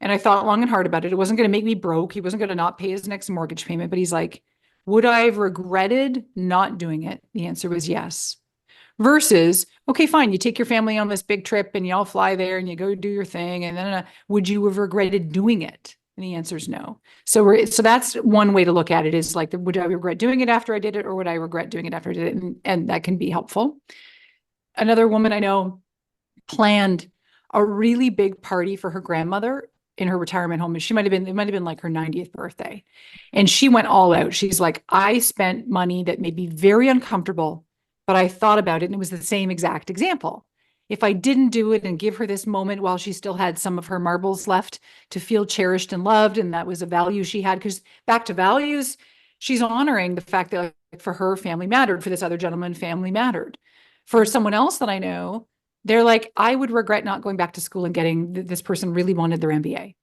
And I thought long and hard about it. It wasn't going to make me broke. He wasn't going to not pay his next mortgage payment. But he's like, would I have regretted not doing it? The answer was yes. Versus, okay, fine, you take your family on this big trip and you all fly there and you go do your thing. And then would you have regretted doing it? And the answer is no. So that's one way to look at it, is like, would I regret doing it after I did it, or would I regret doing it after I did it? And that can be helpful. Another woman I know planned a really big party for her grandmother in her retirement home. It might have been like her 90th birthday. And she went all out. She's like, I spent money that made me very uncomfortable, but I thought about it, and it was the same exact example. If I didn't do it and give her this moment while she still had some of her marbles left to feel cherished and loved, and that was a value she had, because back to values, she's honoring the fact that, like, for her, family mattered. For this other gentleman, family mattered. For someone else that I know, they're like, I would regret not going back to school and getting, this person really wanted their MBA.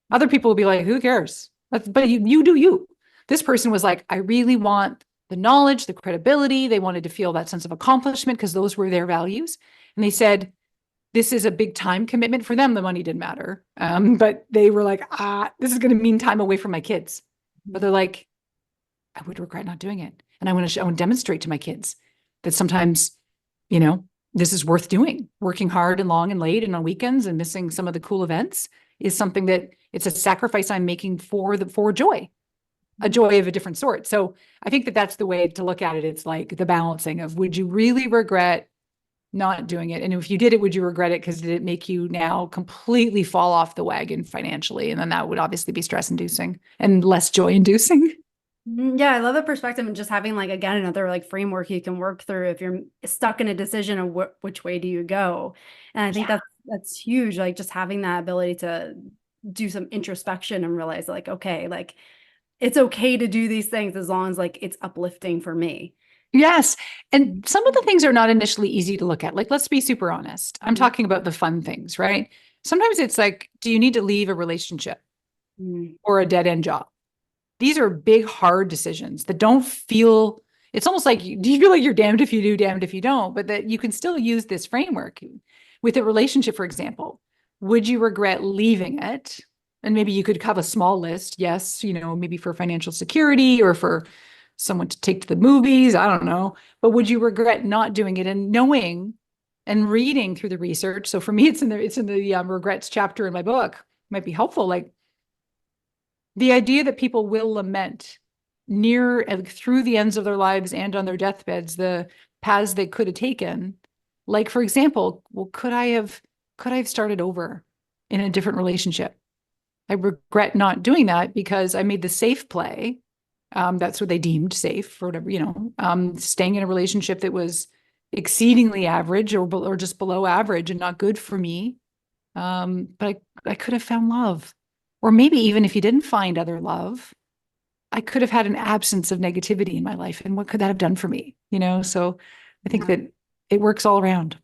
Other people will be like, who cares? But you do you. This person was like, I really want the knowledge, the credibility. They wanted to feel that sense of accomplishment because those were their values. And they said, this is a big time commitment for them. The money didn't matter. But they were like, this is going to mean time away from my kids. But they're like, I would regret not doing it. And I want to demonstrate to my kids that sometimes, this is worth doing. Working hard and long and late and on weekends and missing some of the cool events is something that it's a sacrifice I'm making for joy, a joy of a different sort. So I think that that's the way to look at it. It's like the balancing of, would you really regret not doing it? And if you did it, would you regret it because did it make you now completely fall off the wagon financially? And then that would obviously be stress inducing and less joy inducing. Yeah, I love the perspective, and just having, like, again, another like framework you can work through if you're stuck in a decision of which way do you go. And I think that's huge, like just having that ability to do some introspection and realize, like, okay, like, it's okay to do these things as long as, like, it's uplifting for me. Yes. And some of the things are not initially easy to look at. Like, let's be super honest. I'm Mhm. talking about the fun things, right? Sometimes it's like, do you need to leave a relationship or a dead end job? These are big, hard decisions that don't feel, it's almost like, do you feel like you're damned if you do, damned if you don't, but that you can still use this framework with a relationship, for example. Would you regret leaving it? And maybe you could have a small list. Yes, maybe for financial security or for someone to take to the movies. I don't know. But would you regret not doing it? And knowing and reading through the research. So for me, it's in the regrets chapter in my book. Might be helpful. Like, the idea that people will lament near and through the ends of their lives and on their deathbeds, the paths they could have taken. Like, for example, well, could I have started over in a different relationship? I regret not doing that because I made the safe play. That's what they deemed safe, or whatever, staying in a relationship that was exceedingly average or just below average and not good for me. But I could have found love. Or maybe even if you didn't find other love, I could have had an absence of negativity in my life. And what could that have done for me? So I think that it works all around.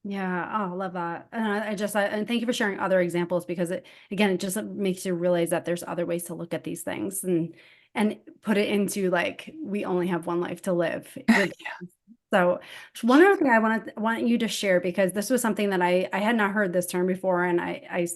Yeah. Oh, I love that. And and thank you for sharing other examples because it just makes you realize that there's other ways to look at these things and put it into like, we only have one life to live with. So one other thing I want you to share, because this was something that I had not heard this term before, and I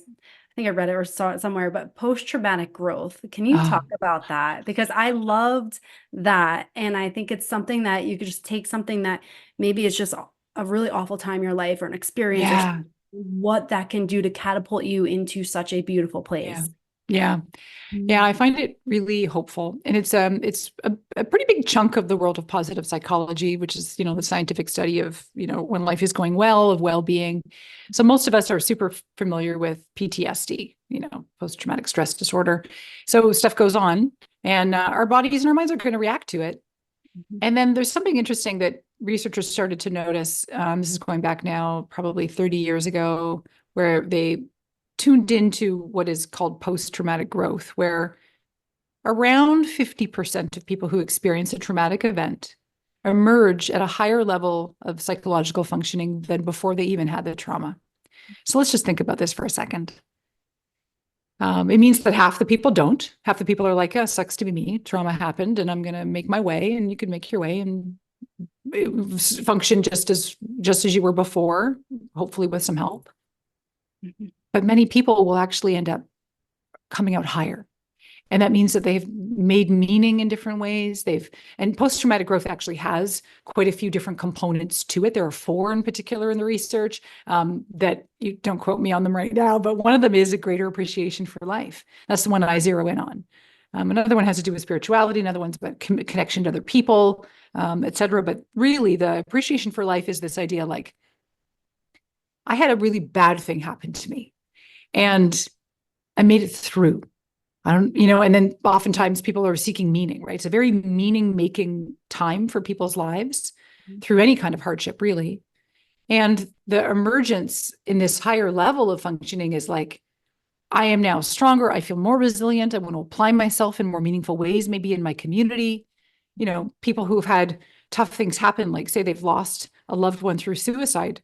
think I read it or saw it somewhere, but post-traumatic growth. Can you talk Oh, about that? Because I loved that, and I think it's something that you could just take something that maybe is just a really awful time in your life or an experience or yeah. what that can do to catapult you into such a beautiful Yeah. place. Yeah. Yeah, I find it really hopeful. And it's a pretty big chunk of the world of positive psychology, which is, the scientific study of, when life is going well, of well-being. So most of us are super familiar with PTSD, post-traumatic stress disorder. So stuff goes on and our bodies and our minds are going to react to it. And then there's something interesting that researchers started to notice. This is going back now, probably 30 years ago, where they tuned into what is called post-traumatic growth, where around 50% of people who experience a traumatic event emerge at a higher level of psychological functioning than before they even had the trauma. So let's just think about this for a second. It means that half the people don't. Half the people are like, "Yeah, sucks to be me. Trauma happened, and I'm going to make my way." And you can make your way and function just as you were before, hopefully with some help. Mhm. But many people will actually end up coming out higher. And that means that they've made meaning in different ways. And post-traumatic growth actually has quite a few different components to it. There are 4 in particular in the research that you don't quote me on them right now, but one of them is a greater appreciation for life. That's the one I zero in on. Another one has to do with spirituality. Another one's about connection to other people, et cetera. But really, the appreciation for life is this idea like, I had a really bad thing happen to me and I made it through. I don't, and then oftentimes people are seeking meaning, right? It's a very meaning making time for people's lives through any kind of hardship, really. And the emergence in this higher level of functioning is like, I am now stronger. I feel more resilient. I want to apply myself in more meaningful ways, maybe in my community. People who have had tough things happen, like say they've lost a loved one through suicide,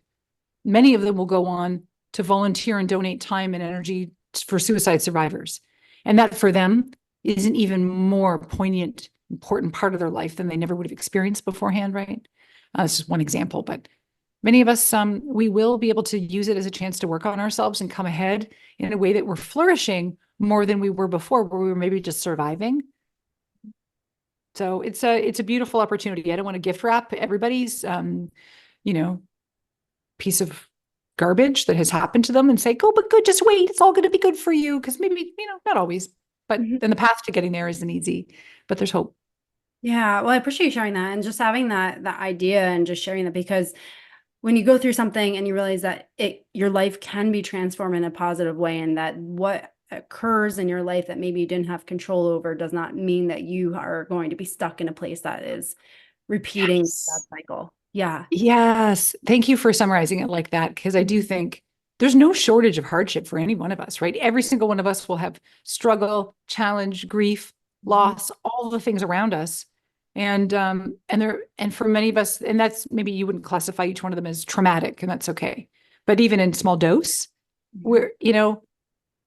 many of them will go on to volunteer and donate time and energy for suicide survivors. And that for them is an even more poignant, important part of their life than they never would have experienced beforehand, right? This is one example, but many of us, we will be able to use it as a chance to work on ourselves and come ahead in a way that we're flourishing more than we were before, where we were maybe just surviving. So it's a beautiful opportunity. I don't want to gift wrap everybody's, you know, piece of garbage that has happened to them and say, go, but good, just wait. It's all going to be good for you. Because maybe, not always, but then the path to getting there isn't easy, but there's hope. Yeah, well, I appreciate you sharing that and just having that idea and just sharing that, because when you go through something and you realize that your life can be transformed in a positive way, and that what occurs in your life that maybe you didn't have control over does not mean that you are going to be stuck in a place that is repeating that Yes. cycle. Yeah. Yes. Thank you for summarizing it like that, because I do think there's no shortage of hardship for any one of us, right? Every single one of us will have struggle, challenge, grief, Mhm. loss, all the things around us. And for many of us, and that's maybe you wouldn't classify each one of them as traumatic, and that's okay. But even in small dose, Mhm. we're,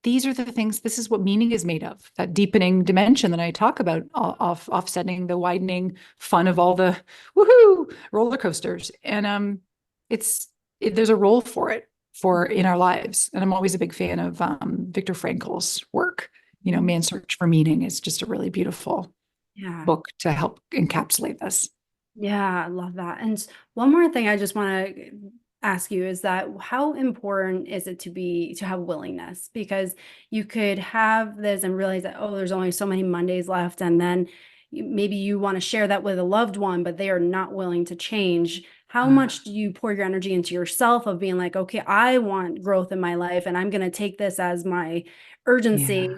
these are the things, this is what meaning is made of, that deepening dimension that I talk about, offsetting the widening fun of all the woohoo roller coasters. And there's a role for it for in our lives. And I'm always a big fan of Viktor Frankl's work. Man's Search for Meaning is just a really beautiful Yeah. book to help encapsulate this. Yeah, I love that. And one more thing I just want to ask you is that how important is it to have willingness? Because you could have this and realize that, oh, there's only so many Mondays left. And then maybe you want to share that with a loved one, but they are not willing to change. How much do you pour your energy into yourself of being like, okay, I want growth in my life and I'm going to take this as my Yeah. urgency,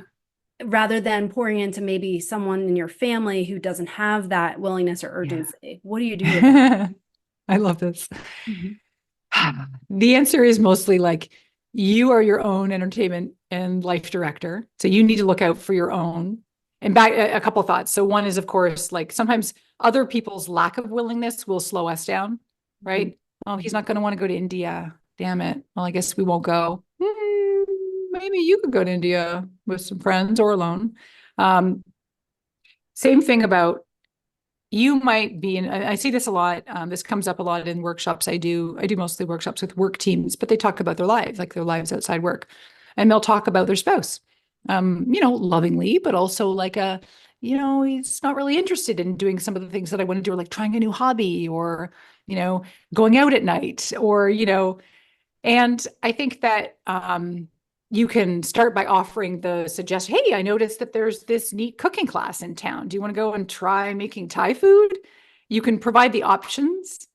rather than pouring into maybe someone in your family who doesn't have that willingness or Yeah. urgency? What do you do with that? I love this. Mhm. The answer is mostly like you are your own entertainment and life director. So you need to look out for your own. And back a couple of thoughts. So one is, of course, like sometimes other people's lack of willingness will slow us down, Mhm. right? Oh, he's not going to want to go to India. Damn it. Well, I guess we won't go. Maybe you could go to India with some friends or alone. Um, Same thing about you might be, and I see this a lot. This comes up a lot in workshops I do. I do mostly workshops with work teams, but they talk about their lives, like their lives outside work, and they'll talk about their spouse, lovingly, but also like he's not really interested in doing some of the things that I want to do, like trying a new hobby or, you know, going out at night or, and I think that you can start by offering the suggestion, hey, I noticed that there's this neat cooking class in town. Do you want to go and try making Thai food? You can provide the options.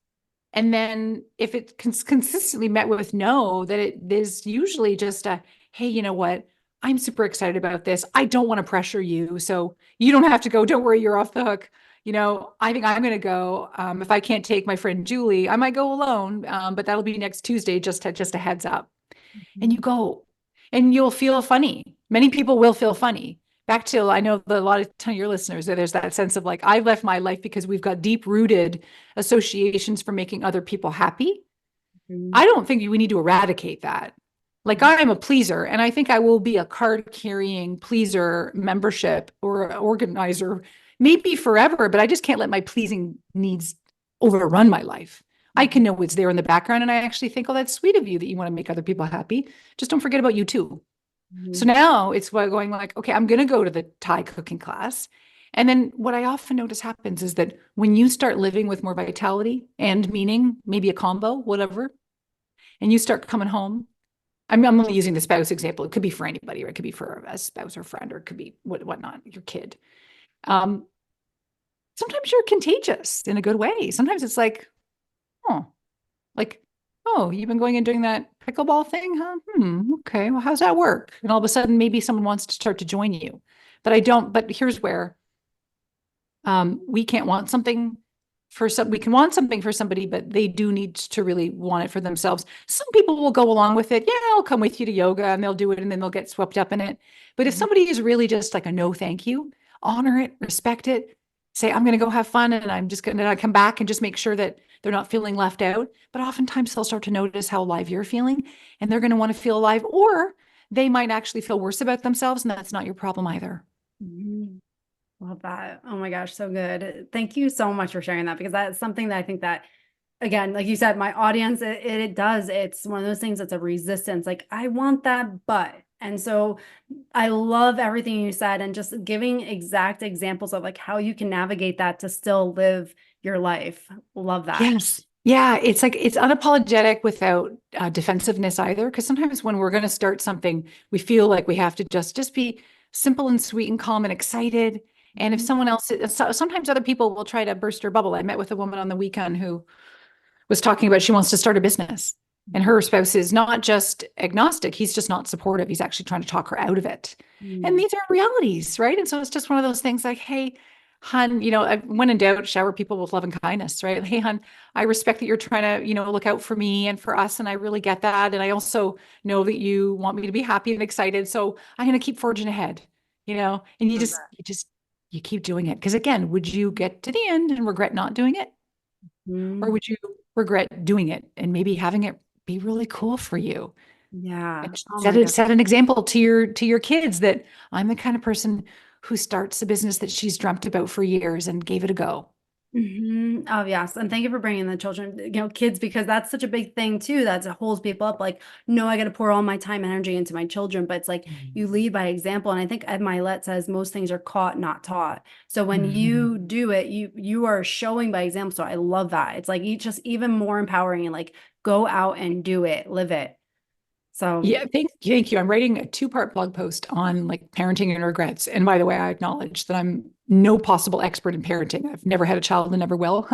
And then if it's consistently met with no, that it is usually just a, hey, you know what? I'm super excited about this. I don't want to pressure you. So you don't have to go. Don't worry, you're off the hook. I think I'm going to go. If I can't take my friend Julie, I might go alone, but that'll be next Tuesday, just a heads up. And you Mhm. go and you'll feel funny. Many people will feel funny. Back to, I know a lot of ton of your listeners, there's that sense of like, I've left my life because we've got deep rooted associations for making other people happy. Mhm. I don't think we need to eradicate that. Like I'm a pleaser, and I think I will be a card carrying pleaser membership or organizer, maybe forever, but I just can't let my pleasing needs overrun my life. I can know what's there in the background, and I actually think, oh, that's sweet of you that you want to make other people happy. Just don't forget about you too. So Mhm. now it's going like, okay, I'm going to go to the Thai cooking class. And then what I often notice happens is that when you start living with more vitality and meaning, maybe a combo, whatever, and you start coming home. I'm only using the spouse example. It could be for anybody, or it could be for a spouse or friend, or it could be whatnot, your kid. Um, Sometimes you're contagious in a good way. Sometimes it's like, oh, like, oh, you've been going and doing that pickleball thing, huh? Okay. Well, how's that work? And all of a sudden, maybe someone wants to start to join you. But I don't. But here's where we can't want something we can want something for somebody, but they do need to really want it for themselves. Some people will go along with it. Yeah, I'll come with you to yoga and they'll do it and then they'll get swept up in it. But if somebody is really just like a no, thank you, honor it, respect it, say, I'm going to go have fun and I'm just going to come back and just make sure that they're not feeling left out. But oftentimes they'll start to notice how alive you're feeling and they're going to want to feel alive, or they might actually feel worse about themselves. And that's not your problem either. Mhm. Love that. Oh my gosh, so good. Thank you so much for sharing that, because that's something that I think that, again, like you said, my audience, it does. It's one of those things that's a resistance. Like, I want that, but. And so I love everything you said, and just giving exact examples of like how you can navigate that to still live your life. Love that. Yes. Yeah, it's like it's unapologetic without defensiveness either. Because sometimes when we're going to start something, we feel like we have to just be simple and sweet and calm and excited. And if Mhm. someone else, sometimes other people will try to burst your bubble. I met with a woman on the weekend who was talking about she wants to start a business, and her spouse is not just agnostic; he's just not supportive. He's actually trying to talk her out of it. And Mhm. these are realities, right? And so it's just one of those things like, hey, hun, when in doubt, shower people with love and kindness, right? Hey, hun, I respect that you're trying to, look out for me and for us. And I really get that. And I also know that you want me to be happy and excited. So I'm going to keep forging ahead, and Love that. you keep doing it. Because again, would you get to the end and regret not doing it? Or Mhm. would you regret doing it and maybe having it be really cool for you? Yeah. And Oh my God. set an example to your kids that I'm the kind of person who starts a business that she's dreamt about for years and gave it a go. Oh, yes. And thank you for bringing the children, kids, because that's such a big thing too. That holds people up. Like, no, I got to pour all my time and energy into my children. But it's like you lead by example. And I think Ed Milet says most things are caught, not taught. So when Mhm. you do it, you are showing by example. So I love that. It's like just even more empowering, and like go out and do it, live it. So Yeah, thank you. I'm writing a two-part blog post on like parenting and regrets. And by the way, I acknowledge that I'm no possible expert in parenting. I've never had a child and never will.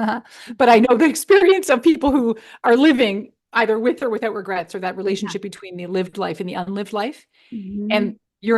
But I know the experience of people who are living either with or without regrets, or that yeah. relationship between the lived life and the unlived life. Mhm. And you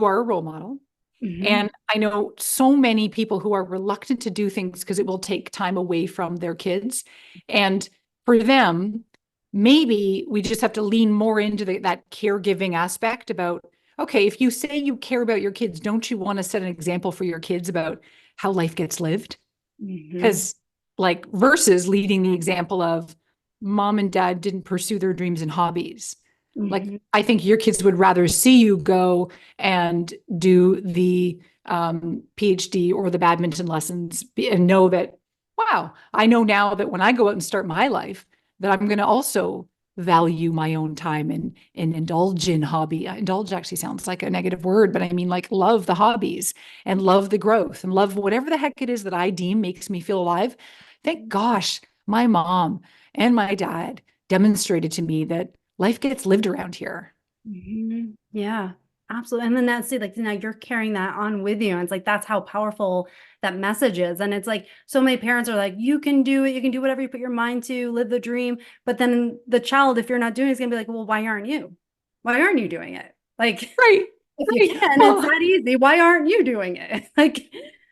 are a role model. Mm-hmm. And I know so many people who are reluctant to do things because it will take time away from their kids. And for them, maybe we just have to lean more into that caregiving aspect about, okay, if you say you care about your kids, don't you want to set an example for your kids about how life gets lived? Mm-hmm. Because, like, versus leading the example of mom and dad didn't pursue their dreams and hobbies. Like, Mm-hmm. I think your kids would rather see you go and do the PhD or the badminton lessons and know that, wow, I know now that when I go out and start my life, that I'm going to also value my own time and indulge in hobby. Indulge actually sounds like a negative word, but I mean, like, love the hobbies and love the growth and love whatever the heck it is that I deem makes me feel alive. Thank gosh, my mom and my dad demonstrated to me that life gets lived around here. Mm-hmm. Yeah, absolutely. And then that's it, like now you're carrying that on with you. And it's like that's how powerful that message is. And it's like so many parents are like, you can do it, you can do whatever you put your mind to, live the dream. But then the child, if you're not doing it, is gonna be like, well, why aren't you? Why aren't you doing it? Like Right. if you Right. can, it's Well, that easy. Why aren't you doing it? Like,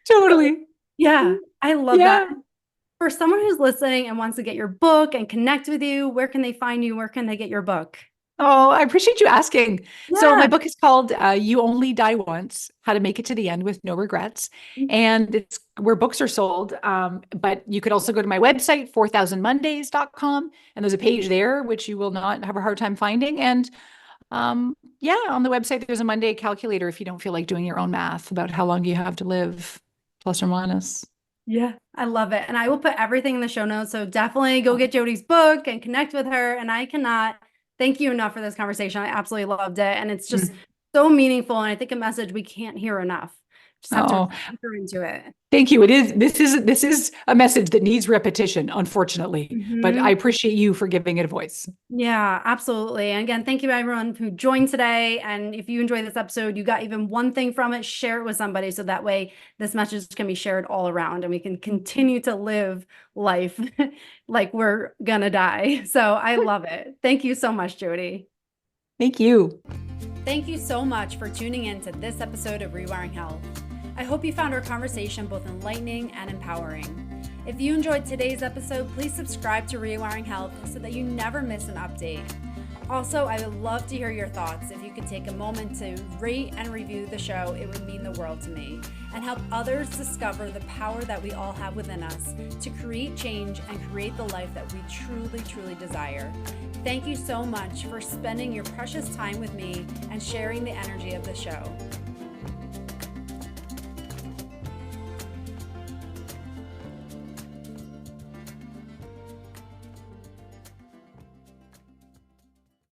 so totally. yeah, I love that. Yeah. For someone who's listening and wants to get your book and connect with you, where can they find you? Where can they get your book? Oh, I appreciate you asking. So my Yeah. book is called You Only Die Once: How to Make It to the End with No Regrets. And it's where books are sold. But you could also go to my website, 4000mondays.com, and there's a page there which you will not have a hard time finding. And yeah, on the website, there's a Monday calculator if you don't feel like doing your own math about how long you have to live, plus or minus. Yeah, I love it. And I will put everything in the show notes. So definitely go get Jodi's book and connect with her. And I cannot thank you enough for this conversation. I absolutely loved it. And it's just so meaningful. And I think a message we can't hear enough. Just have to Oh, enter into it. thank you. It is this is a message that needs repetition, unfortunately. But I Mhm. appreciate you for giving it a voice. Yeah, absolutely. And again, thank you everyone who joined today. And if you enjoyed this episode, you got even one thing from it, share it with somebody so that way this message can be shared all around and we can continue to live life like we're gonna die. So I love it. Thank you so much, Jodi. Thank you. Thank you so much for tuning in to this episode of Rewiring Health. I hope you found our conversation both enlightening and empowering. If you enjoyed today's episode, please subscribe to Rewiring Health so that you never miss an update. Also, I would love to hear your thoughts. If you could take a moment to rate and review the show, it would mean the world to me and help others discover the power that we all have within us to create change and create the life that we truly, truly desire. Thank you so much for spending your precious time with me and sharing the energy of the show.